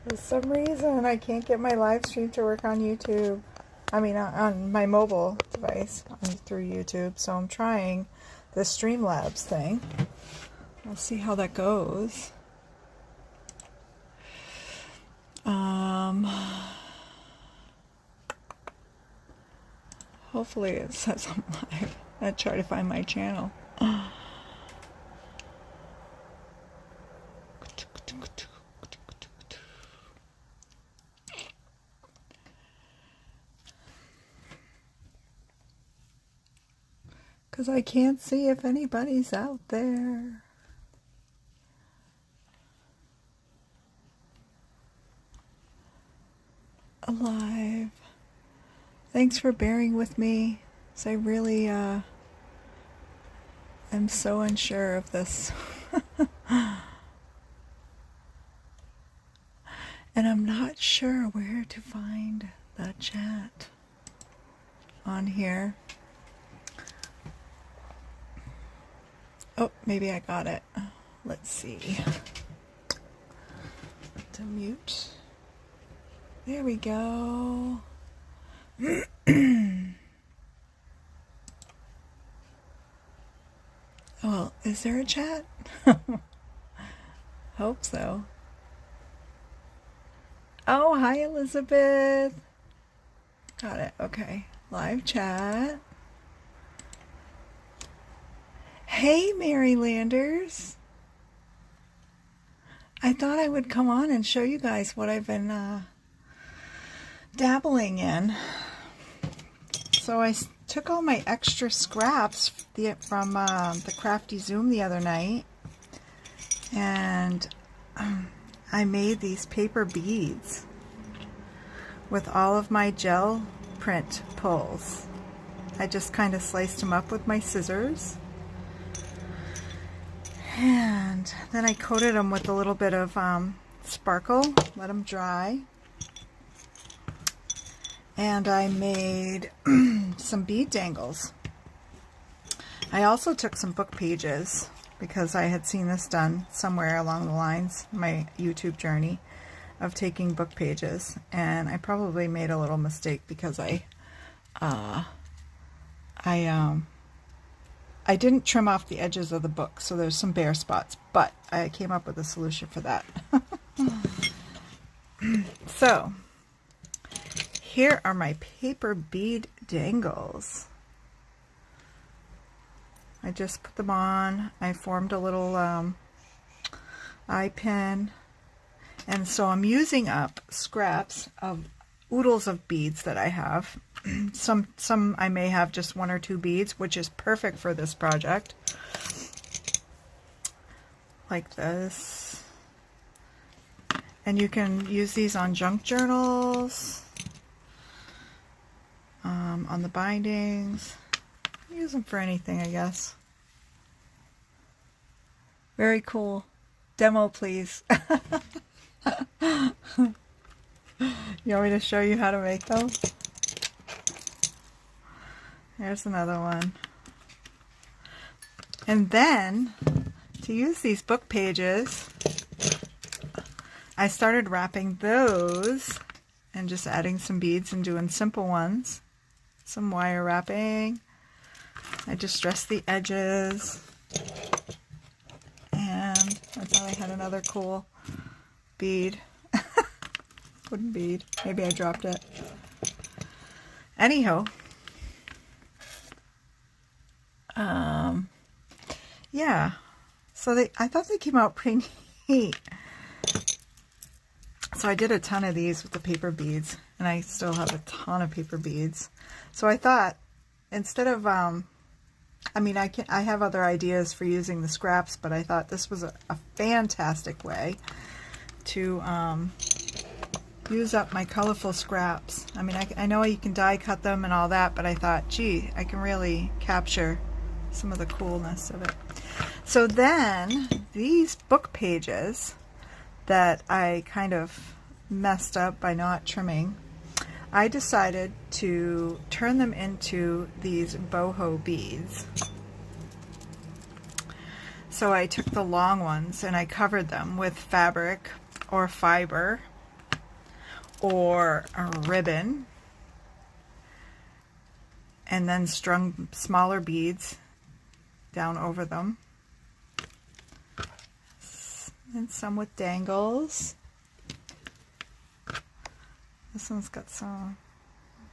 For some reason, I can't get my live stream to work on YouTube. I mean, on my mobile device through YouTube. So I'm trying the Streamlabs thing. We'll see how that goes. Hopefully it says I'm live. I try to find my channel. Because I can't see if anybody's out there. Alive. Thanks for bearing with me. So I really am so unsure of this. And I'm not sure where to find the chat on here. Oh, maybe I got it. Let's see. To mute. There we go. Well, is there a chat? Hope so. Oh, hi Elizabeth. Got it. Okay. Live chat. Hey, Marylanders. I thought I would come on and show you guys what I've been dabbling in. So I took all my extra scraps from the Crafty Zoom the other night, and I made these paper beads with all of my gel print pulls. I just kind of sliced them up with my scissors, and then I coated them with a little bit of sparkle, let them dry. And I made some bead dangles. I also took some book pages because I had seen this done somewhere along the lines, my YouTube journey, of taking book pages. And I probably made a little mistake because I didn't trim off the edges of the book, so there's some bare spots, but I came up with a solution for that. So here are my paper bead dangles. I just put them on. I formed a little eye pin. And so I'm using up scraps of oodles of beads that I have. Some I may have just 1 or 2 beads, which is perfect for this project. Like this. And you can use these on junk journals. On the bindings. Use them for anything, I guess. Very cool. Demo, please. You want me to show you how to make them? There's another one. And then, to use these book pages, I started wrapping those and just adding some beads and doing simple ones. Some wire wrapping. I distressed the edges. And I thought I had another cool bead. Wooden bead. Maybe I dropped it. Anyhow. Yeah. So I thought they came out pretty neat. So I did a ton of these with the paper beads, and I still have a ton of paper beads. So I thought, instead of, I mean, I have other ideas for using the scraps, but I thought this was a fantastic way to use up my colorful scraps. I mean, I know you can die cut them and all that, but I thought, gee, I can really capture some of the coolness of it. So then these book pages that I kind of messed up by not trimming, I decided to turn them into these boho beads. So I took the long ones and I covered them with fabric or fiber, or a ribbon, and then strung smaller beads down over them, and some with dangles. This one's got some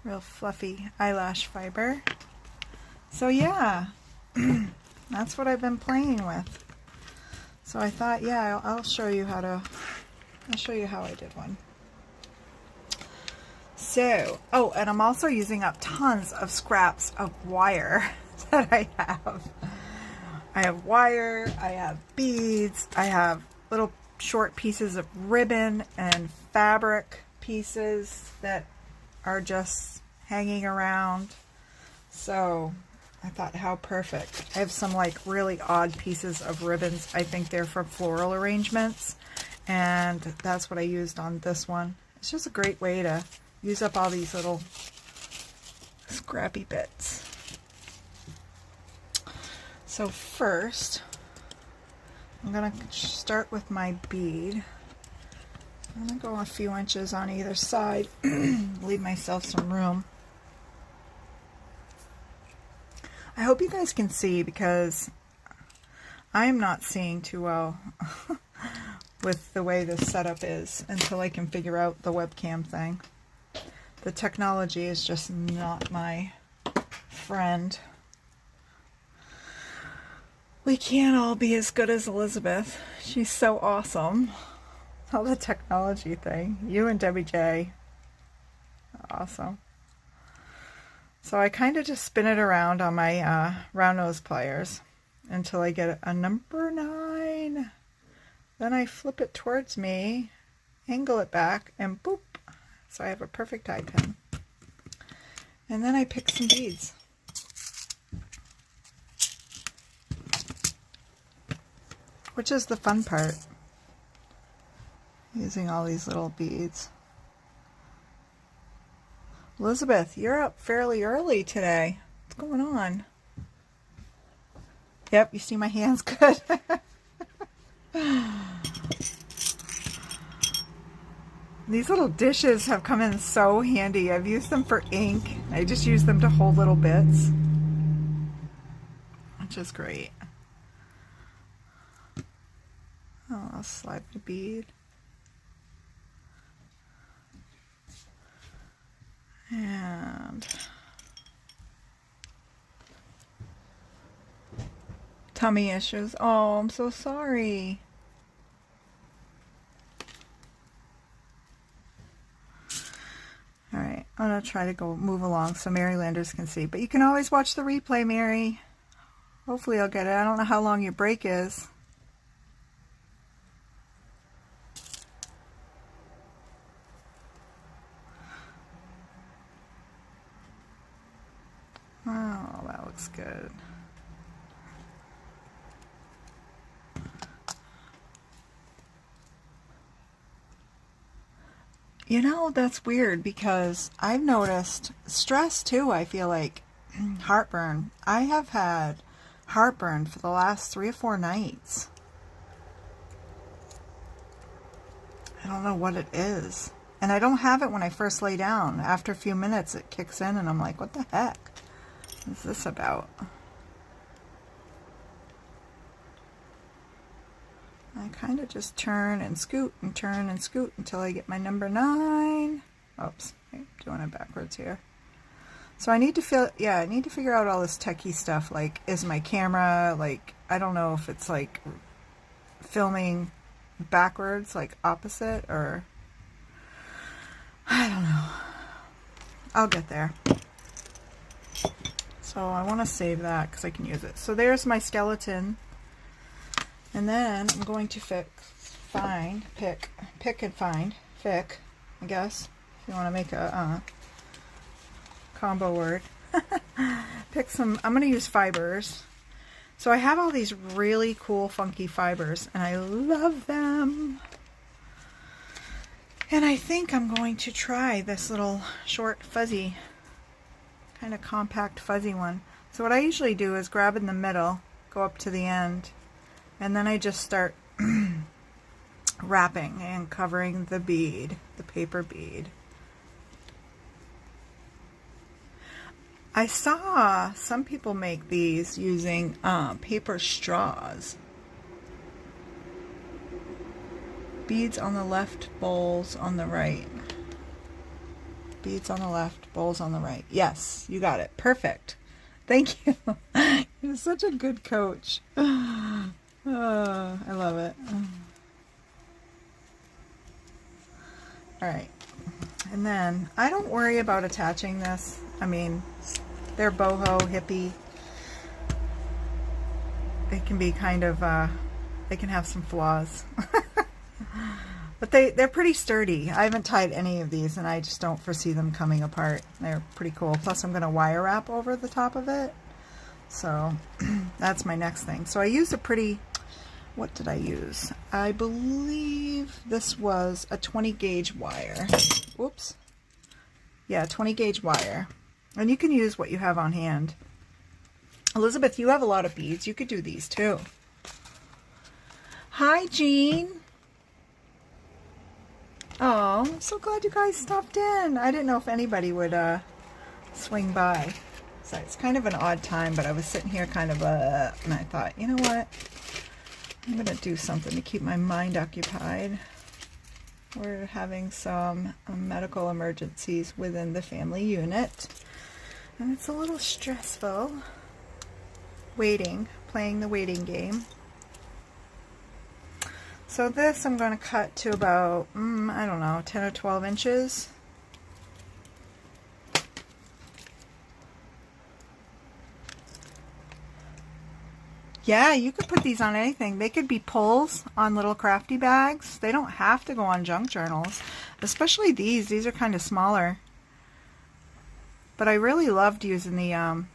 real fluffy eyelash fiber. So yeah, that's what I've been playing with. So I thought, yeah, I'll show you how I did one. So, oh, and I'm also using up tons of scraps of wire that I have. I have wire, I have beads, I have little short pieces of ribbon and fabric pieces that are just hanging around. So I thought, how perfect. I have some like really odd pieces of ribbons. I think they're from floral arrangements, and that's what I used on this one. It's just a great way to use up all these little scrappy bits. So first, I'm going to start with my bead. I'm going to go a few inches on either side, leave myself some room. I hope you guys can see, because I'm not seeing too well with the way this setup is until I can figure out the webcam thing. The technology is just not my friend. We can't all be as good as Elizabeth. She's so awesome. All the technology thing. You and Debbie J. Awesome. So I kind of just spin it around on my round nose pliers until I get a number 9. Then I flip it towards me, angle it back, and boop. So I have a perfect eye pin. And then I pick some beads. Which is the fun part. Using all these little beads. Elizabeth, you're up fairly early today. What's going on? Yep, you see my hands good. These little dishes have come in so handy. I've used them for ink. I just use them to hold little bits, which is great. Oh, I'll slide the bead. And tummy issues. Oh, I'm so sorry. All right, I'm gonna try to move along so Marylanders can see. But you can always watch the replay, Mary. Hopefully I'll get it. I don't know how long your break is. Oh, that looks good. You know, that's weird, because I've noticed stress too. I feel like heartburn. I have had heartburn for the last 3 or 4 nights. I don't know what it is. And I don't have it when I first lay down. After a few minutes it kicks in and I'm like, what the heck is this about? I kind of just turn and scoot until I get my number 9. Oops, I'm doing it backwards here. So I need to figure out all this techie stuff. Like, is my camera, like, I don't know if it's like filming backwards, like opposite, or I don't know. I'll get there. So I want to save that because I can use it. So there's my skeleton. And then I'm going to pick and find, I guess, if you want to make a combo word. Pick some, I'm going to use fibers. So I have all these really cool funky fibers and I love them. And I think I'm going to try this little short fuzzy, kind of compact fuzzy one. So what I usually do is grab in the middle, go up to the end, and then I just start wrapping and covering the bead, the paper bead. I saw some people make these using paper straws. Beads on the left, bowls on the right. Beads on the left, bowls on the right. Yes, you got it. Perfect. Thank you. You're such a good coach. I love it. All right. And then I don't worry about attaching this. I mean, they're boho, hippie. They can be kind of, they can have some flaws. But they're pretty sturdy. I haven't tied any of these and I just don't foresee them coming apart. They're pretty cool. Plus I'm going to wire wrap over the top of it. So that's my next thing. So I used a pretty, what did I use? I believe this was a 20 gauge wire. Whoops. Yeah, 20 gauge wire. And you can use what you have on hand. Elizabeth, you have a lot of beads. You could do these too. Hi, Jean. Oh, I'm so glad you guys stopped in. I didn't know if anybody would swing by. So it's kind of an odd time, but I was sitting here kind of and I thought, you know what? I'm going to do something to keep my mind occupied. We're having some medical emergencies within the family unit. And it's a little stressful. Waiting, playing the waiting game. So this I'm going to cut to about, I don't know, 10 or 12 inches. Yeah, you could put these on anything. They could be pulls on little crafty bags. They don't have to go on junk journals. Especially these. These are kind of smaller. But I really loved using the,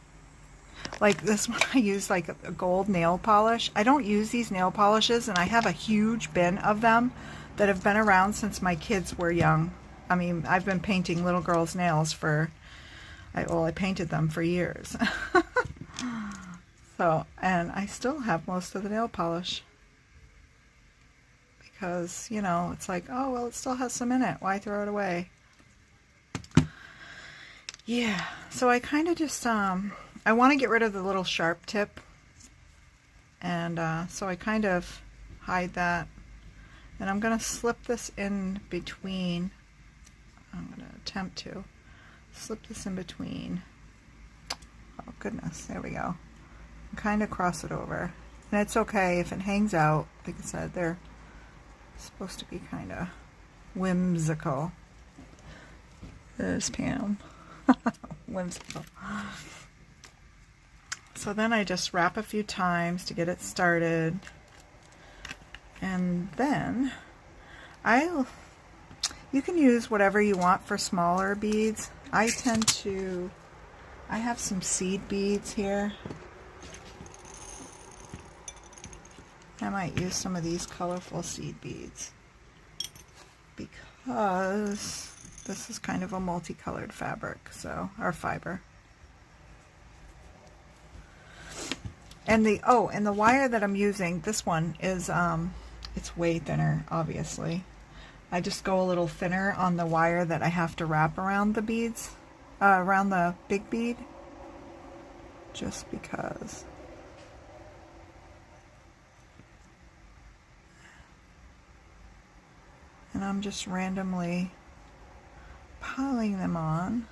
like this one I used like a gold nail polish. I don't use these nail polishes and I have a huge bin of them that have been around since my kids were young. I mean, I've been painting little girls' nails for, I painted them for years. So, and I still have most of the nail polish. Because, you know, it's like, oh, well, it still has some in it. Why throw it away? Yeah, so I kind of just, I want to get rid of the little sharp tip. And so I kind of hide that. And I'm going to slip this in between. I'm going to attempt to slip this in between. Oh, goodness. There we go. Kind of cross it over. And it's okay if it hangs out. Like I said, they're supposed to be kind of whimsical. There's Pam. Whimsical. So then I just wrap a few times to get it started. And then you can use whatever you want for smaller beads. I have some seed beads here. I might use some of these colorful seed beads because this is kind of a multicolored fabric, so, or fiber. And the wire that I'm using, this one is it's way thinner, obviously. I just go a little thinner on the wire that I have to wrap around the beads, around the big bead, just because. And I'm just randomly piling them on.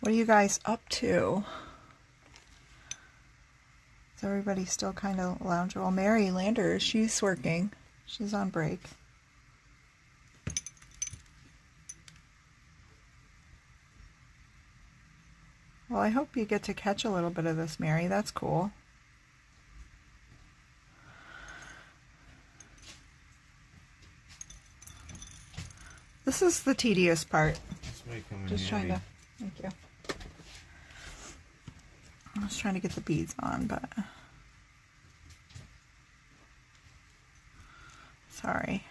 What are you guys up to? Is everybody still kind of lounging? Well, Mary Lander, she's working. She's on break. Well, I hope you get to catch a little bit of this, Mary. That's cool. This is the tedious part. Just trying to, thank you. I was trying to get the beads on, but sorry.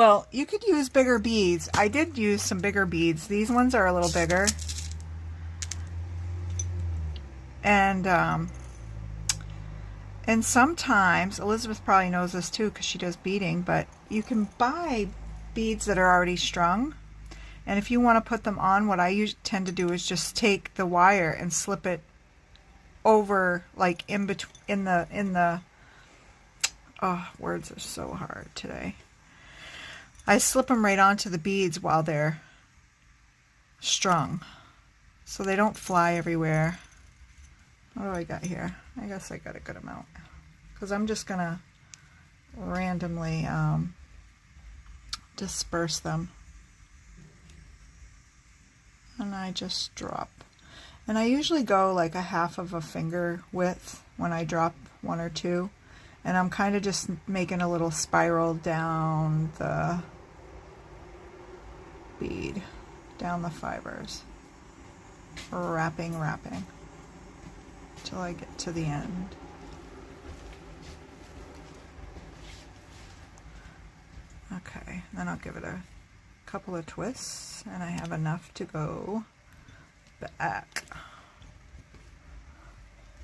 Well, you could use bigger beads. I did use some bigger beads. These ones are a little bigger. And sometimes, Elizabeth probably knows this too because she does beading, but you can buy beads that are already strung. And if you want to put them on, what I tend to do is just take the wire and slip it over, like in between, in the oh, words are so hard today. I slip them right onto the beads while they're strung, so they don't fly everywhere. What do I got here? I guess I got a good amount, because I'm just gonna randomly disperse them. And I just drop. And I usually go like a half of a finger width when I drop one or two. And I'm kind of just making a little spiral down the bead, down the fibers. Wrapping, till I get to the end. Okay, then I'll give it a couple of twists, and I have enough to go back.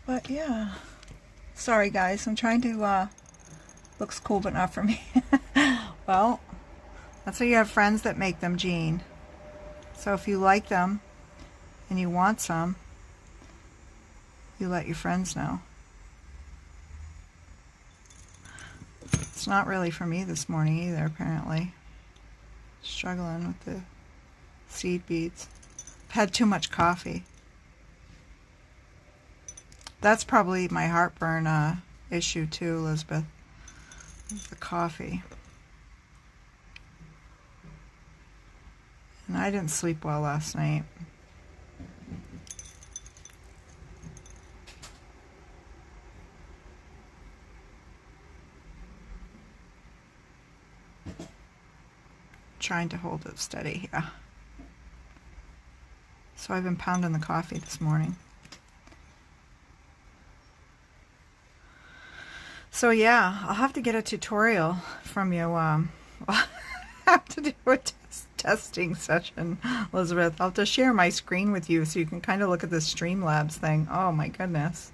But yeah, sorry guys, I'm trying to looks cool but not for me. Well, that's why you have friends that make them, Jean. So if you like them and you want some, you let your friends know. It's not really for me this morning either, apparently. Struggling with the seed beads. I've had too much coffee. That's probably my heartburn issue too, Elizabeth. The coffee. And I didn't sleep well last night. Trying to hold it steady, yeah. So I've been pounding the coffee this morning. So yeah, I'll have to get a tutorial from you. I'll have to do a testing session, Elizabeth. I'll have to share my screen with you so you can kind of look at this Streamlabs thing. Oh my goodness.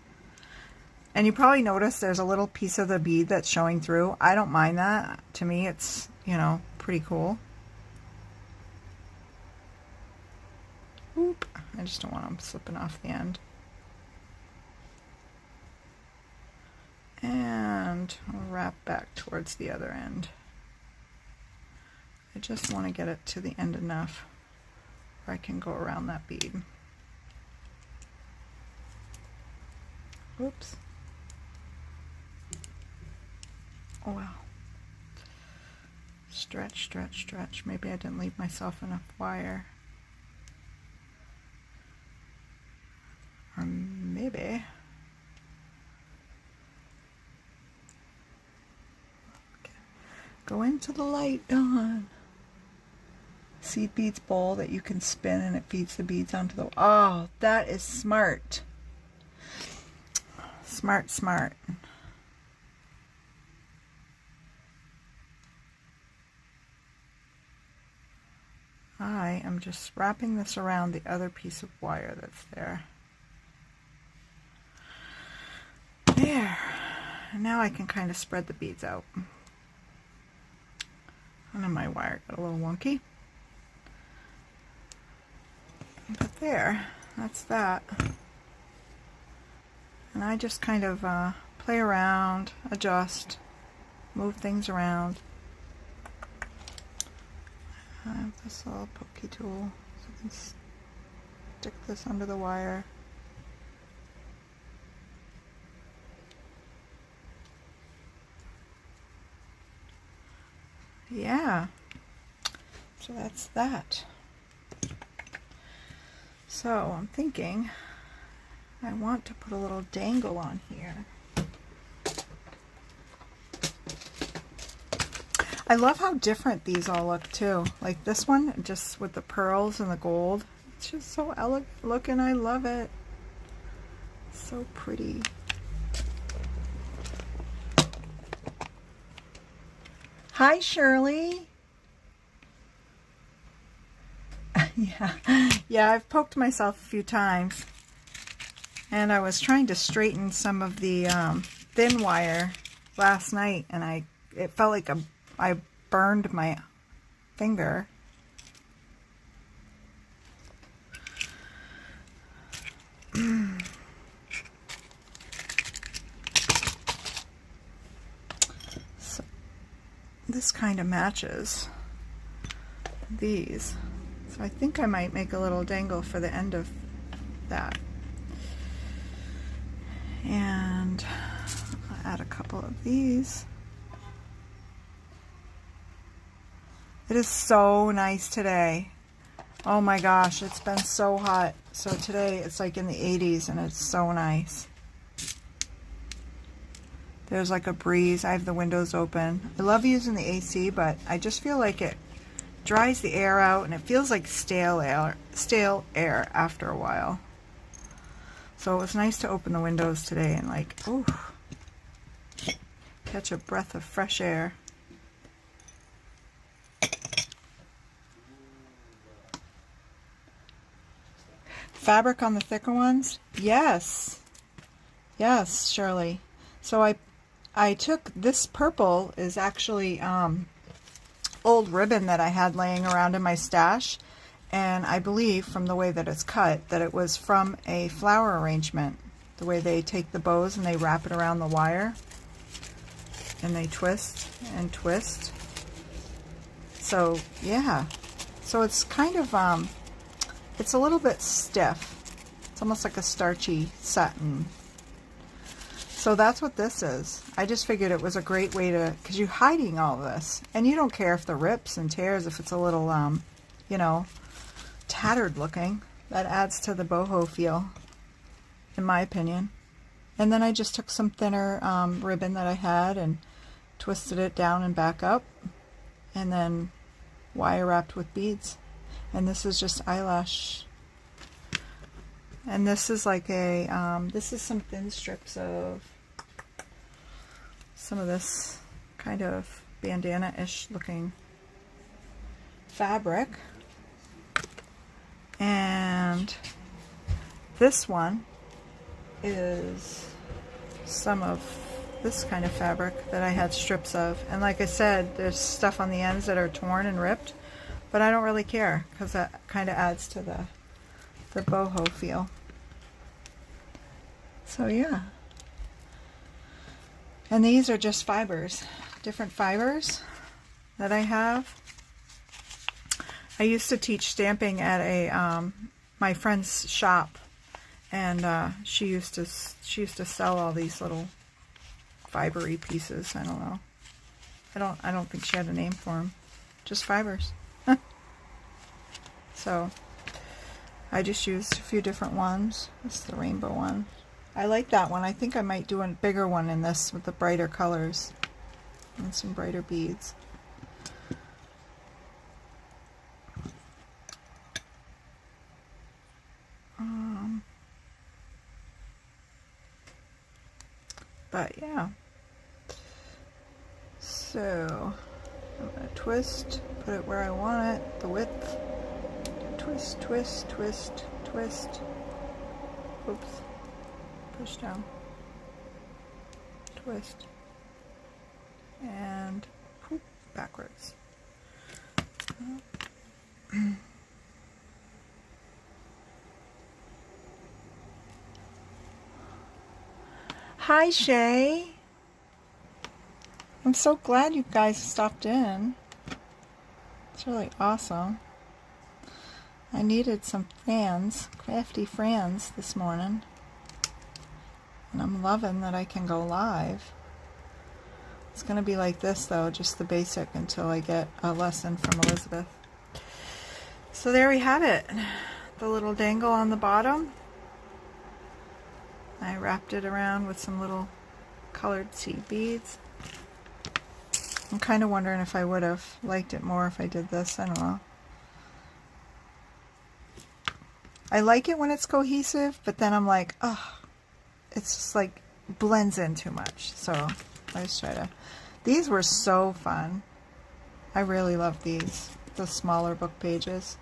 And you probably noticed there's a little piece of the bead that's showing through. I don't mind that. To me, it's, you know, pretty cool. Oop. I just don't want them slipping off the end. And I'll wrap back towards the other end. I just want to get it to the end enough where I can go around that bead. Oops. Oh wow. Stretch, stretch, stretch. Maybe I didn't leave myself enough wire. Or maybe. Okay. Go into the light, Dawn. Seed beads bowl that you can spin and it feeds the beads onto the... Oh, that is smart. Smart, smart. I am just wrapping this around the other piece of wire that's there. There. And now I can kind of spread the beads out. And then my wire got a little wonky. But there, that's that. And I just kind of play around, adjust, move things around. I have this little pokey tool so I can stick this under the wire. Yeah, so that's that. So I'm thinking I want to put a little dangle on here. I love how different these all look too. Like this one, just with the pearls and the gold. It's just so elegant looking. I love it. So pretty. Hi, Shirley. Yeah, I've poked myself a few times, and I was trying to straighten some of the thin wire last night, and it felt like I burned my finger. So this kind of matches these. So I think I might make a little dangle for the end of that. And I'll add a couple of these. It is so nice today. Oh my gosh, it's been so hot. So today it's like in the 80s and it's so nice. There's like a breeze. I have the windows open. I love using the AC, but I just feel like it dries the air out and it feels like stale air after a while. So it was nice to open the windows today and like, ooh, catch a breath of fresh air. Fabric on the thicker ones? Yes. Yes, Shirley. So I took this purple is actually old ribbon that I had laying around in my stash, and I believe from the way that it's cut that it was from a flower arrangement, the way they take the bows and they wrap it around the wire and they twist and twist. So yeah, so it's kind of it's a little bit stiff. It's almost like a starchy satin. So that's what this is. I just figured it was a great way to, because you're hiding all this, and you don't care if the rips and tears, if it's a little, you know, tattered looking. That adds to the boho feel, in my opinion. And then I just took some thinner ribbon that I had and twisted it down and back up, and then wire wrapped with beads. And this is just eyelash. And this is like a, this is some thin strips of some of this kind of bandana-ish looking fabric. And this one is some of this kind of fabric that I had strips of. And like I said, there's stuff on the ends that are torn and ripped, but I don't really care because that kind of adds to the boho feel. So yeah. And these are just fibers, different fibers that I have. I used to teach stamping at a my friend's shop, and she used to sell all these little fibery pieces. I don't know. I don't think she had a name for them. Just fibers. So I just used a few different ones. This is the rainbow one. I like that one. I think I might do a bigger one in this with the brighter colors and some brighter beads. But yeah. So I'm going to twist, put it where I want it, the width. Twist, twist, twist, twist. Oops. Push down. Twist. And whoop, backwards. Hi, Shay. I'm so glad you guys stopped in. It's really awesome. I needed some fans, crafty fans this morning. And I'm loving that I can go live. It's going to be like this though, just the basic until I get a lesson from Elizabeth. So there we have it. The little dangle on the bottom. I wrapped it around with some little colored seed beads. I'm kind of wondering if I would have liked it more if I did this. I don't know. I like it when it's cohesive, but then I'm like, oh, it's just like blends in too much. So let's try to. These were so fun. I really love these, the smaller book pages.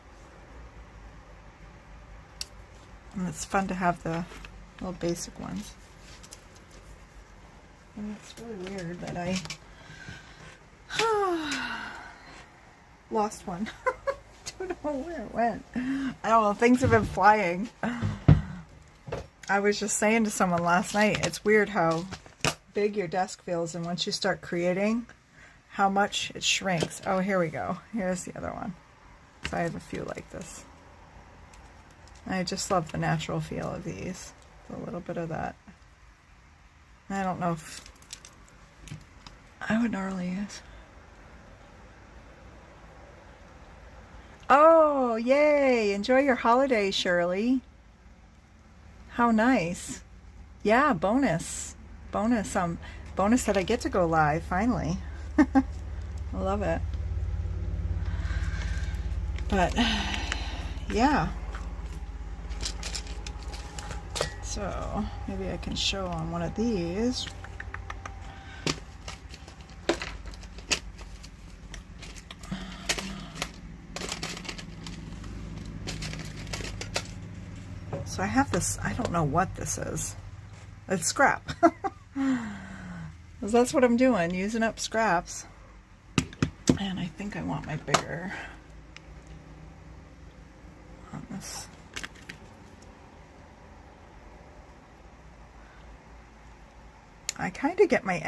And it's fun to have the little basic ones. And it's really weird that I lost one. Don't know where it went. I don't know, things have been flying. I was just saying to someone last night, it's weird how big your desk feels, and once you start creating, how much it shrinks. Oh, here we go. Here's the other one. So I have a few like this. I just love the natural feel of these. A little bit of that. I don't know if I would normally use. Oh, yay! Enjoy your holiday, Shirley. How nice. Yeah, bonus. Bonus that I get to go live finally. I love it. But yeah. So maybe I can show on one of these. So I have this, I don't know what this is. It's scrap. That's what I'm doing, using up scraps. And I think I want my bigger on this. I kind of get my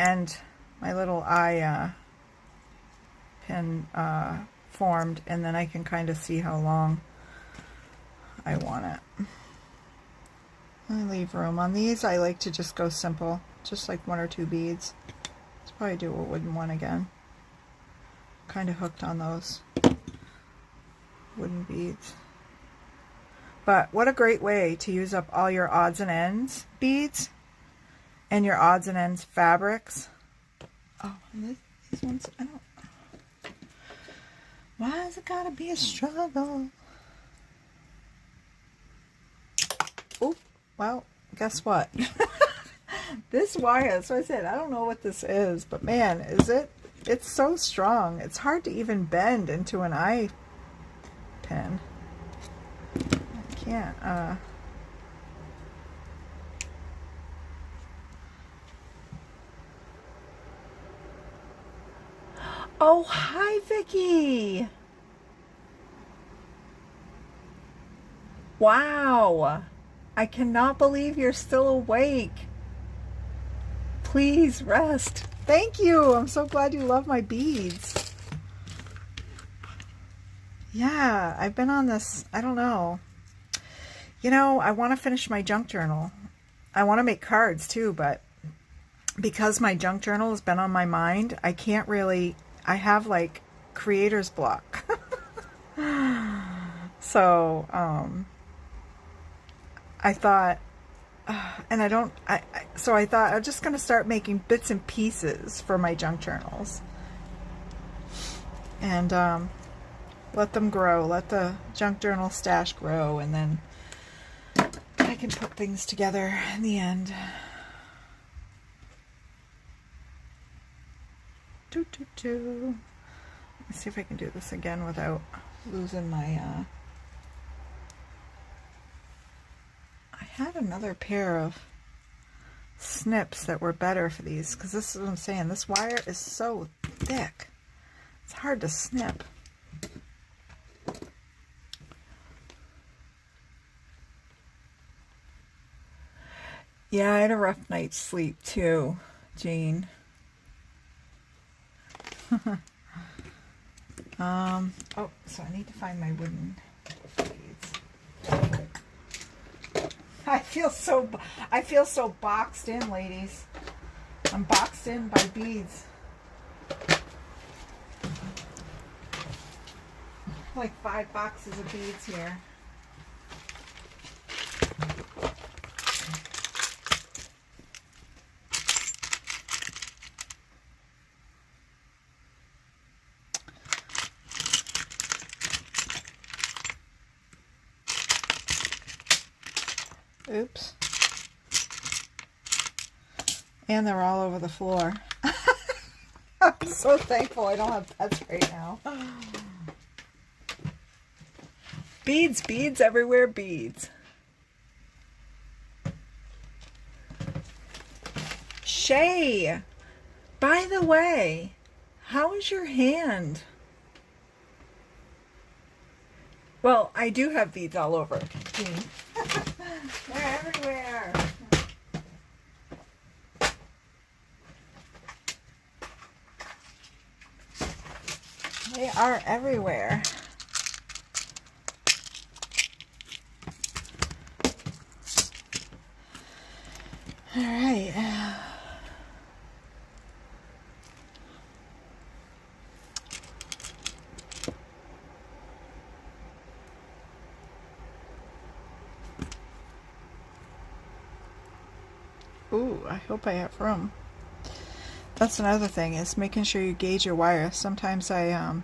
little eye pin formed, and then I can kind of see how long I want it. I leave room. On these, I like to just go simple, just like 1 or 2 beads. Let's probably do a wooden one again. Kind of hooked on those wooden beads. But what a great way to use up all your odds and ends beads and your odds and ends fabrics. Oh, and these ones, I don't. Why is it gotta be a struggle? Oh, well, guess what? This wire, that's what I said, I don't know what this is, but man, it's so strong. It's hard to even bend into an eye pin. I can't, Oh, hi, Vicky. Wow. I cannot believe you're still awake. Please rest. Thank you. I'm so glad you love my beads. Yeah, I've been on this, I don't know. You know, I want to finish my junk journal. I want to make cards too, but because my junk journal has been on my mind, I can't really, I have like creator's block. So, I thought, and I don't, so I thought I'm just going to start making bits and pieces for my junk journals. And let them grow, let the junk journal stash grow, and then I can put things together in the end. Let me see if I can do this again without losing my, I had another pair of snips that were better for these, because this is what I'm saying, this wire is so thick. It's hard to snip. Yeah, I had a rough night's sleep too, Jean. Oh, so I need to find my wooden beads. I feel so boxed in, ladies. I'm boxed in by beads. Like 5 boxes of beads here. Oops. And they're all over the floor. I'm so thankful I don't have pets right now. Beads, beads everywhere, beads. Shay, by the way, how is your hand? Well, I do have beads all over. They're everywhere. They are everywhere. All right. Ooh, I hope I have room. That's another thing, is making sure you gauge your wire. Sometimes I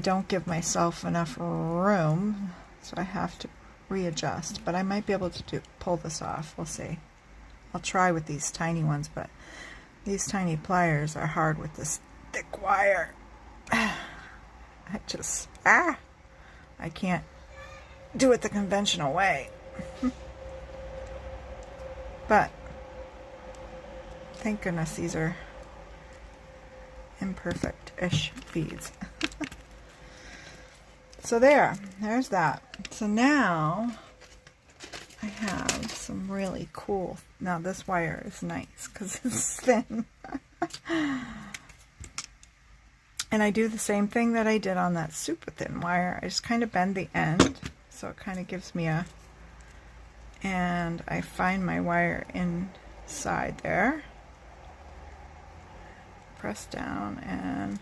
don't give myself enough room, so I have to readjust. But I might be able to pull this off. We'll see. I'll try with these tiny ones, but these tiny pliers are hard with this thick wire. I can't do it the conventional way. But thank goodness these are imperfect-ish beads. So there's that. So now I have some really cool, now this wire is nice because it's thin. And I do the same thing that I did on that super thin wire. I just kind of bend the end so it kind of gives me a, and I find my wire inside there, press down and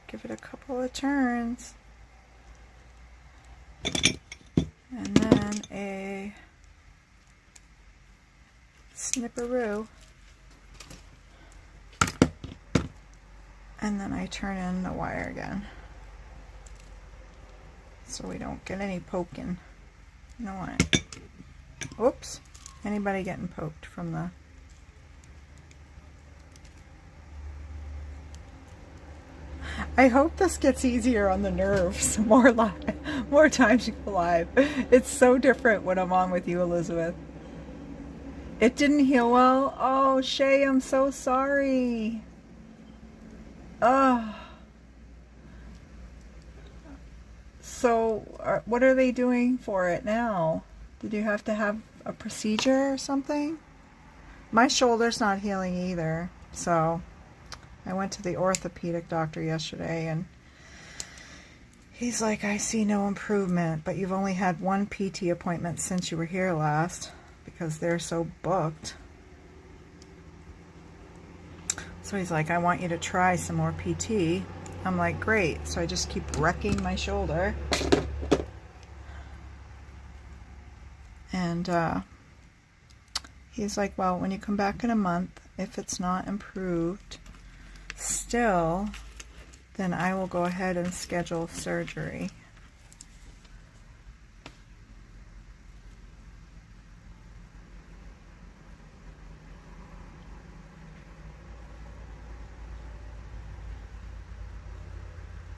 give it a couple of turns, and then a snipperoo, and then I turn in the wire again so we don't get any poking. You don't want it. Oops, anybody getting poked from the, I hope this gets easier on the nerves more times you go live. It's so different when I'm on with you, Elizabeth. It didn't heal well? Oh, Shay, I'm so sorry. Oh. So, what are they doing for it now? Did you have to have a procedure or something? My shoulder's not healing either, so I went to the orthopedic doctor yesterday, and he's like, I see no improvement, but you've only had one PT appointment since you were here last, because they're so booked. So he's like, I want you to try some more PT. I'm like, great. So I just keep wrecking my shoulder. And he's like, well, when you come back in a month, if it's not improved still, then I will go ahead and schedule surgery.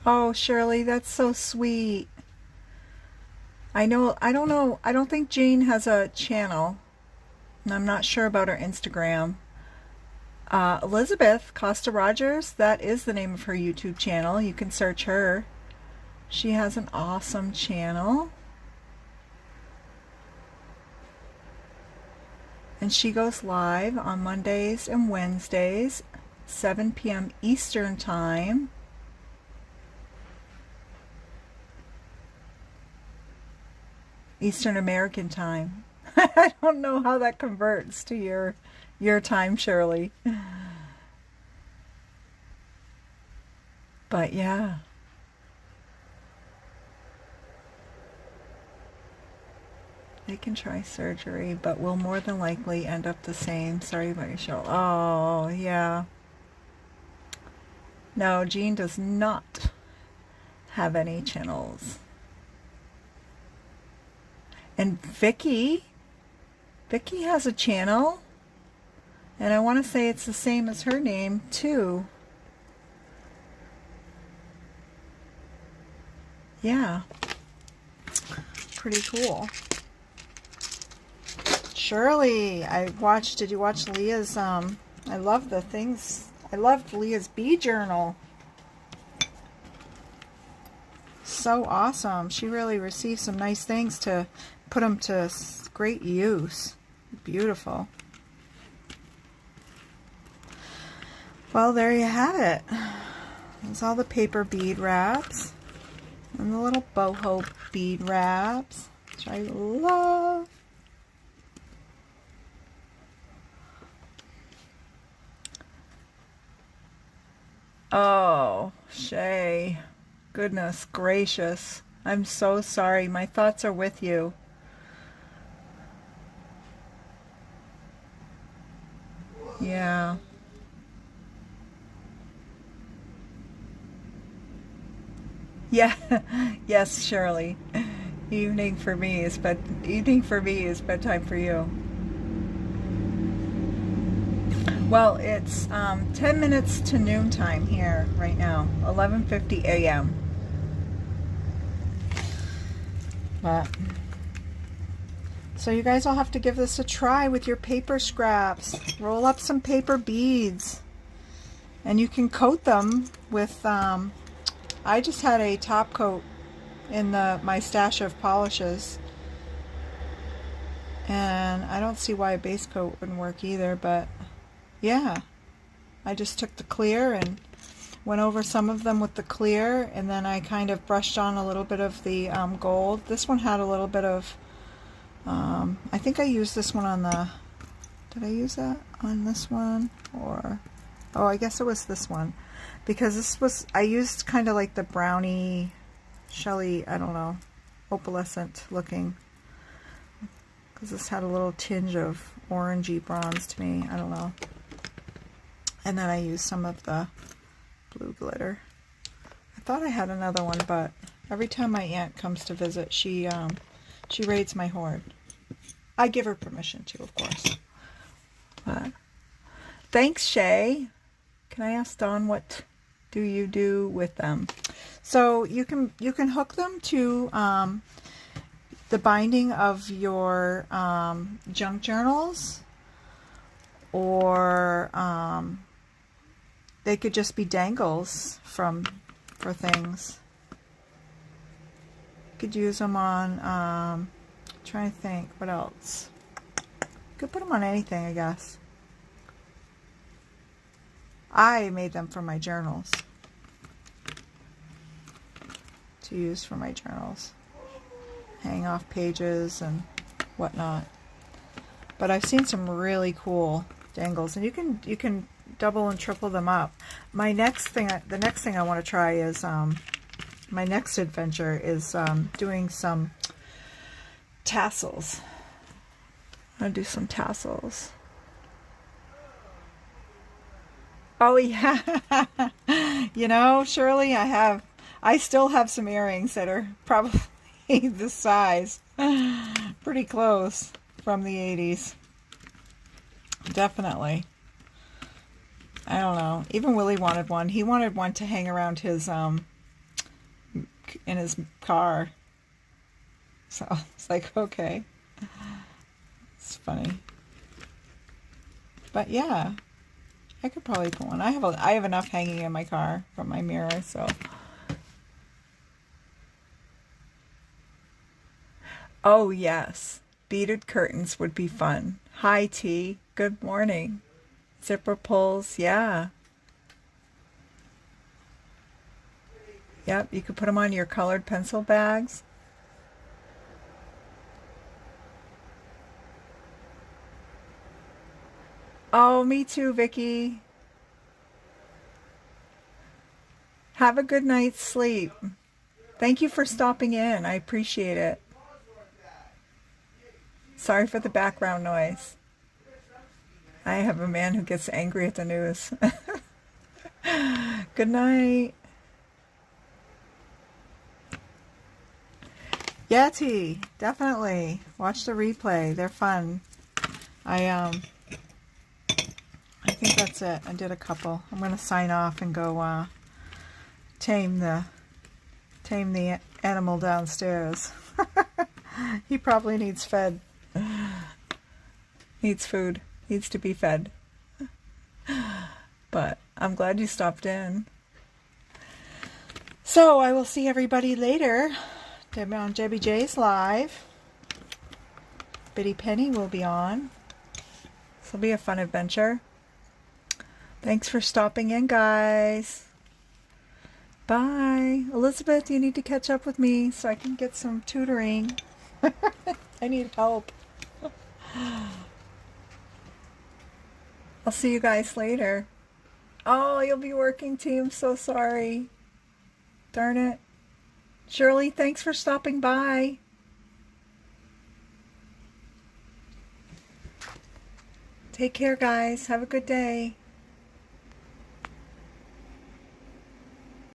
Oh, Shirley, that's so sweet. I don't think Jane has a channel, and I'm not sure about her Instagram. Elizabeth Costa Rogers, that is the name of her YouTube channel. You can search her. She has an awesome channel. And she goes live on Mondays and Wednesdays, 7 p.m. Eastern Time. Eastern American Time. I don't know how that converts to your time, Shirley. But yeah. They can try surgery, but will more than likely end up the same. Sorry about your show. Oh, yeah. No, Jean does not have any channels. And Vicky has a channel, and I want to say it's the same as her name too. Yeah, pretty cool. Shirley, did you watch Leah's, I love the things, I loved Leah's bead journal. So awesome. She really received some nice things to put them to great use. Beautiful. Well, there you have it. There's all the paper bead wraps and the little boho bead wraps, which I love. Oh, Shay. Goodness gracious. I'm so sorry. My thoughts are with you. Yeah. Yeah. Yes, Shirley. Evening for me is bedtime for you. Well, it's 10 minutes to noontime here right now, 11:50 a.m. But so you guys all have to give this a try with your paper scraps. Roll up some paper beads, and you can coat them with. I just had a top coat in my stash of polishes, and I don't see why a base coat wouldn't work either. But yeah, I just took the clear and went over some of them with the clear, and then I kind of brushed on a little bit of the gold. This one had a little bit of, I think I used this one on the, did I use that on this one? Or, oh, I guess it was this one. Because this was, I used kind of like the brownie, Shelly, I don't know, opalescent looking. Because this had a little tinge of orangey bronze to me, I don't know. And then I used some of the blue glitter. I thought I had another one, but every time my aunt comes to visit, she raids my hoard. I give her permission to, of course. But thanks, Shay. Can I ask Dawn, what do you do with them? So you can hook them to the binding of your junk journals, or they could just be dangles for things. You could use them on, trying to think, what else? You could put them on anything, I guess. I made them for my journals. To use for my journals. Hang off pages and whatnot. But I've seen some really cool dangles, and you can double and triple them up. The next thing I want to try is my next adventure is doing some tassels. I'm gonna do some tassels. Oh yeah. You know, Shirley, I still have some earrings that are probably this size. Pretty close, from the 80s. Definitely. I don't know. Even Willie wanted one. He wanted one to hang around his in his car. So it's like, okay. It's funny. But yeah, I could probably put one. I have enough hanging in my car from my mirror, so. Oh yes, beaded curtains would be fun. Hi T, good morning. Zipper pulls, yeah. Yep, you could put them on your colored pencil bags. Oh, me too, Vicky. Have a good night's sleep. Thank you for stopping in. I appreciate it. Sorry for the background noise. I have a man who gets angry at the news. Good night. Yeah, T, definitely. Watch the replay. They're fun. I think that's it. I did a couple. I'm going to sign off and go tame the animal downstairs. He probably needs fed. Needs food. Needs to be fed. But I'm glad you stopped in. So I will see everybody later on Debbie J's Live. Biddy Penny will be on. This will be a fun adventure. Thanks for stopping in, guys. Bye. Elizabeth, you need to catch up with me so I can get some tutoring. I need help. I'll see you guys later. Oh, you'll be working too. I'm so sorry. Darn it. Shirley, thanks for stopping by. Take care, guys. Have a good day.